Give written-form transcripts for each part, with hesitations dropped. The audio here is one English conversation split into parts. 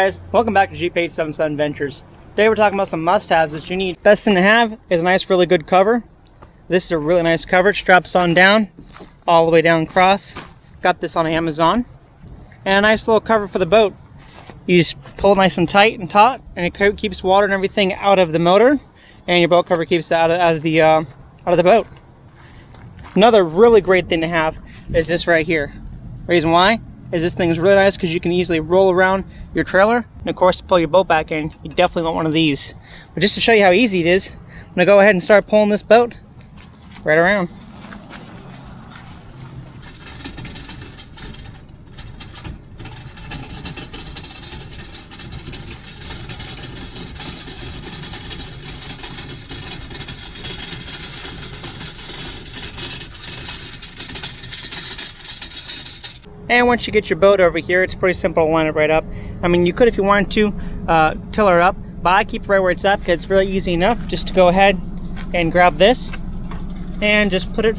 Hey guys, welcome back to Jeep 877 Ventures. Today we're talking about some must-haves that you need. Best thing to have is a nice, really good cover. This is a really nice cover. Straps on down, all the way down across. Got this on Amazon. And a nice little cover for the boat. You just pull nice and tight and taut, and it keeps water and everything out of the motor, and your boat cover keeps it out of the boat. Another really great thing to have is this right here. Reason why is this thing is really nice because you can easily roll around your trailer, and of course to pull your boat back in, you definitely want one of these. But just to show you how easy it is, I'm gonna go ahead and start pulling this boat right around. And once you get your boat over here, it's pretty simple to line it right up. I mean, you could, if you wanted to, tiller it up, but I keep it right where it's at because it's really easy enough just to go ahead and grab this and just put it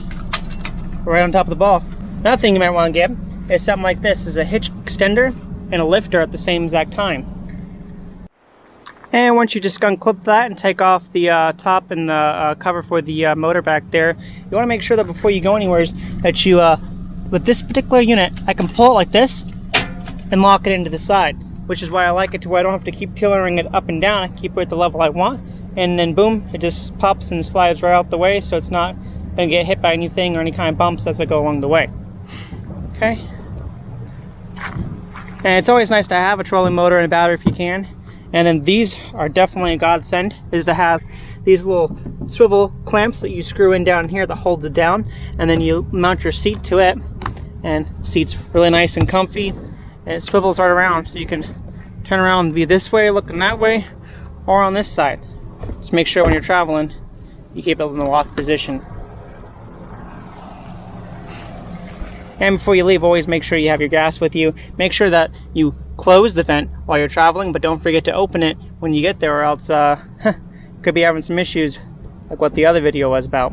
right on top of the ball. Another thing you might want to get is something like this, is a hitch extender and a lifter at the same exact time. And once you just unclip that and take off the top and the cover for the motor back there, you want to make sure that before you go anywhere that you with this particular unit, I can pull it like this and lock it into the side, which is why I like it to where I don't have to keep tillering it up and down. I can keep it at the level I want, and then boom, it just pops and slides right out the way, so it's not going to get hit by anything or any kind of bumps as I go along the way. Okay. And it's always nice to have a trolling motor and a battery if you can. And then these are definitely a godsend, is to have these little swivel clamps that you screw in down here that holds it down, and then you mount your seat to it, and the seat's really nice and comfy, and it swivels right around, so you can turn around and be this way, looking that way, or on this side. Just make sure when you're traveling, you keep it in the locked position. And before you leave, always make sure you have your gas with you. Make sure that you close the vent while you're traveling, but don't forget to open it when you get there, or else could be having some issues like what the other video was about.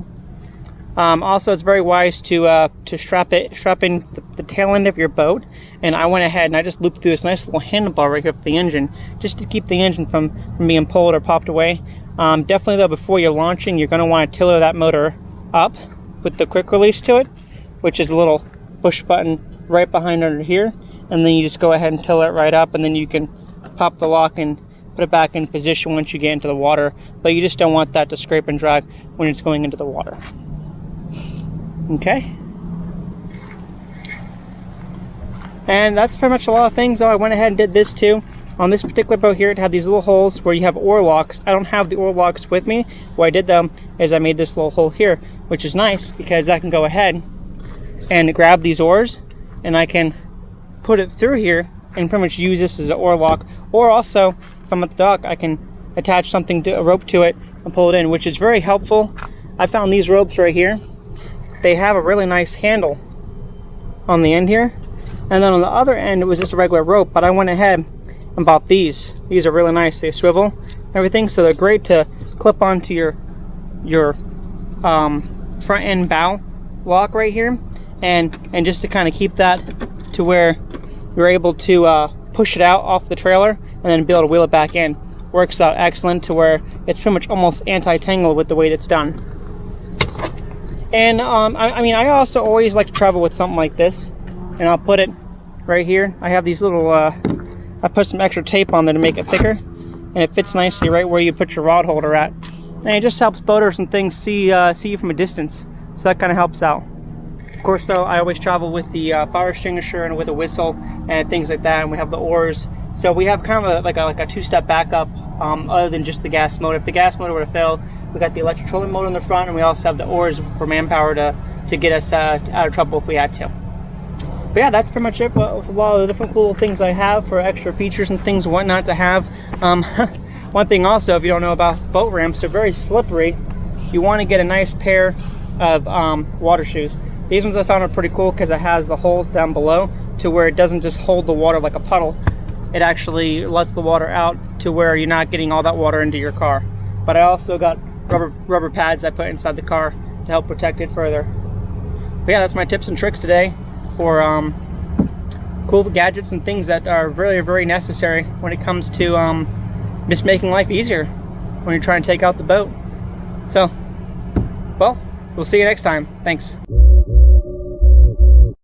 Also, it's very wise to strap in the tail end of your boat, and I went ahead and I just looped through this nice little handlebar right here for the engine, just to keep the engine from being pulled or popped away. Definitely though, before you're launching, you're going to want to tiller that motor up with the quick release to it, which is a little push button right behind under here, and then you just go ahead and tiller it right up, and then you can pop the lock and put it back in position once you get into the water. But you just don't want that to scrape and drag when it's going into the water. Okay. And that's pretty much a lot of things. I went ahead and did this too. On this particular boat here, it had these little holes where you have oar locks. I don't have the oar locks with me. What I did though is I made this little hole here, which is nice because I can go ahead and grab these oars, and I can put it through here and pretty much use this as an oar lock. Or also, if I'm at the dock, I can attach something to a rope to it and pull it in, which is very helpful. I found these ropes right here. They have a really nice handle on the end here, and then on the other end it was just a regular rope, but I went ahead and bought these. These are really nice. They swivel and everything, so they're great to clip onto your front end bow lock right here, and just to kind of keep that to where you're able to push it out off the trailer and then be able to wheel it back in. Works out excellent to where it's pretty much almost anti-tangle with the way it's done. And I mean, I also always like to travel with something like this, and I'll put it right here. I have these little I put some extra tape on there to make it thicker, and it fits nicely right where you put your rod holder at, and it just helps boaters and things see you from a distance, so that kind of helps out. Of course though, I always travel with the fire extinguisher and with a whistle and things like that, and we have the oars, so we have kind of like a two-step backup, other than just the gas motor. If the gas motor were to fail, we got the electric trolling motor in the front, and we also have the oars for manpower to get us out of trouble if we had to. But yeah, that's pretty much it with a lot of the different cool things I have for extra features and things and whatnot to have. One thing also, if you don't know about boat ramps, they're very slippery. You want to get a nice pair of water shoes. These ones I found are pretty cool because it has the holes down below to where it doesn't just hold the water like a puddle. It actually lets the water out to where you're not getting all that water into your car. But I also got rubber pads I put inside the car to help protect it further. But yeah, that's my tips and tricks today for cool gadgets and things that are very, very necessary when it comes to just making life easier when you're trying to take out the boat. So, well, we'll see you next time. Thanks.